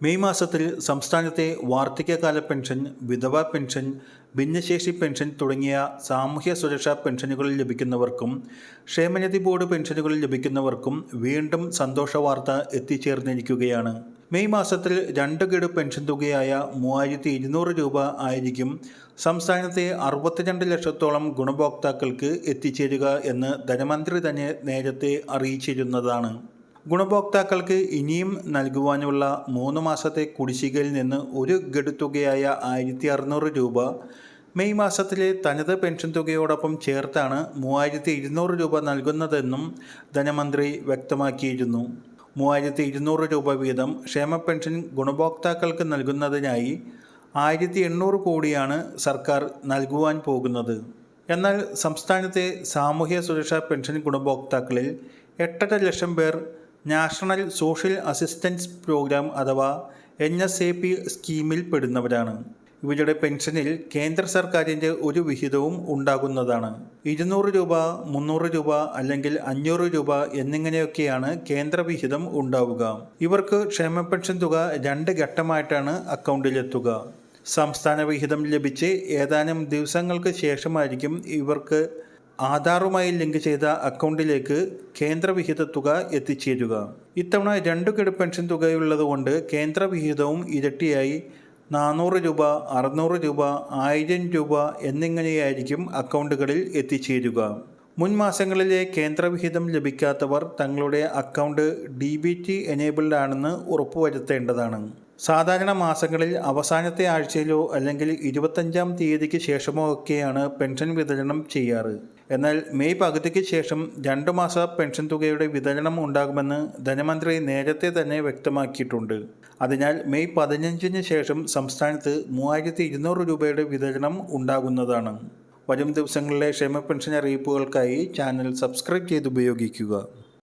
May മാസത്തിൽ സംസ്ഥാനത്തെ വാർദ്ധക്യകാല pension, വിധവാ pension, ഭിന്നശേഷി പെൻഷൻ തുടങ്ങിയ സാമൂഹ്യ സുരക്ഷാ പെൻഷനുകൾ ലഭിക്കുന്നവർക്കും ക്ഷേമനിധി ബോർഡ് പെൻഷനുകൾ ലഭിക്കുന്നവർക്കും വീണ്ടും സന്തോഷ വാർത്ത എത്തിച്ചേർന്നിരിക്കുകയാണ്. മെയ് മാസത്തിൽ 2 ഗഡു പെൻഷൻ തുകയായ 3200 രൂപ ആയിരിക്കും സംസ്ഥാനത്തെ 62 ലക്ഷത്തോളം ഗുണഭോക്താക്കൾക്ക് എത്തിച്ചേരുക എന്ന് ധനമന്ത്രി തന്നെ നേരത്തെ അറിയിച്ചിരുന്നതാണ്. ഗുണഭോക്താക്കൾക്ക് ഇനിയും നൽകുവാനുള്ള 3 മാസത്തെ കുടിശ്ശികയിൽ നിന്ന് 1 ഗഡു തുകയായ 1600 രൂപ മെയ് മാസത്തിലെ തനത് പെൻഷൻ തുകയോടൊപ്പം ചേർത്താണ് 3200 രൂപ നൽകുന്നതെന്നും ധനമന്ത്രി വ്യക്തമാക്കിയിരുന്നു. 3200 രൂപ വീതം ക്ഷേമ പെൻഷൻ ഗുണഭോക്താക്കൾക്ക് നൽകുന്നതിനായി 1800 കോടിയാണ് സർക്കാർ നൽകുവാൻ പോകുന്നത്. എന്നാൽ സംസ്ഥാനത്തെ സാമൂഹ്യ സുരക്ഷാ പെൻഷൻ ഗുണഭോക്താക്കളിൽ 8.5 ലക്ഷം പേർ നാഷണൽ സോഷ്യൽ അസിസ്റ്റൻസ് പ്രോഗ്രാം അഥവാ NSAP സ്കീമിൽ പെടുന്നവരാണ്. ഇവരുടെ പെൻഷനിൽ കേന്ദ്ര സർക്കാരിൻ്റെ ഒരു വിഹിതവും ഉണ്ടാകുന്നതാണ്. 200 രൂപ, 300 രൂപ അല്ലെങ്കിൽ 500 രൂപ എന്നിങ്ങനെയൊക്കെയാണ് കേന്ദ്ര വിഹിതം ഉണ്ടാവുക. ഇവർക്ക് ക്ഷേമ പെൻഷൻ തുക 2 ഘട്ടമായിട്ടാണ് അക്കൗണ്ടിലെത്തുക. സംസ്ഥാന വിഹിതം ലഭിച്ച് ഏതാനും ദിവസങ്ങൾക്ക് ശേഷമായിരിക്കും ഇവർക്ക് ആധാറുമായി ലിങ്ക് ചെയ്ത അക്കൗണ്ടിലേക്ക് കേന്ദ്ര വിഹിത തുക എത്തിച്ചേരുക. ഇത്തവണ 2 ഗഡു പെൻഷൻ തുകയുള്ളതുകൊണ്ട് കേന്ദ്ര വിഹിതവും ഇരട്ടിയായി 400 രൂപ, 600 രൂപ, 1000 രൂപ എന്നിങ്ങനെയായിരിക്കും അക്കൗണ്ടുകളിൽ എത്തിച്ചേരുക. മുൻ മാസങ്ങളിലെ കേന്ദ്ര വിഹിതം ലഭിക്കാത്തവർ തങ്ങളുടെ അക്കൗണ്ട് DBT എനേബിൾഡ് ആണെന്ന് ഉറപ്പുവരുത്തേണ്ടതാണ്. സാധാരണ മാസങ്ങളിൽ അവസാനത്തെ ആഴ്ചയിലോ അല്ലെങ്കിൽ 25-ാം തീയതിക്ക് ശേഷമോ ഒക്കെയാണ് പെൻഷൻ വിതരണം ചെയ്യാറ്. എന്നാൽ മെയ് പകുതിക്ക് ശേഷം 2 മാസ പെൻഷൻ തുകയുടെ വിതരണം ഉണ്ടാകുമെന്ന് ധനമന്ത്രി നേരത്തെ തന്നെ വ്യക്തമാക്കിയിട്ടുണ്ട്. അതിനാൽ മെയ് 15-ന് ശേഷം സംസ്ഥാനത്ത് 3200 രൂപയുടെ വിതരണം ഉണ്ടാകുന്നതാണ്. വരും ദിവസങ്ങളിലെ ക്ഷേമ പെൻഷൻ അറിയിപ്പുകൾക്കായി ചാനൽ സബ്സ്ക്രൈബ് ചെയ്ത് ഉപയോഗിക്കുക.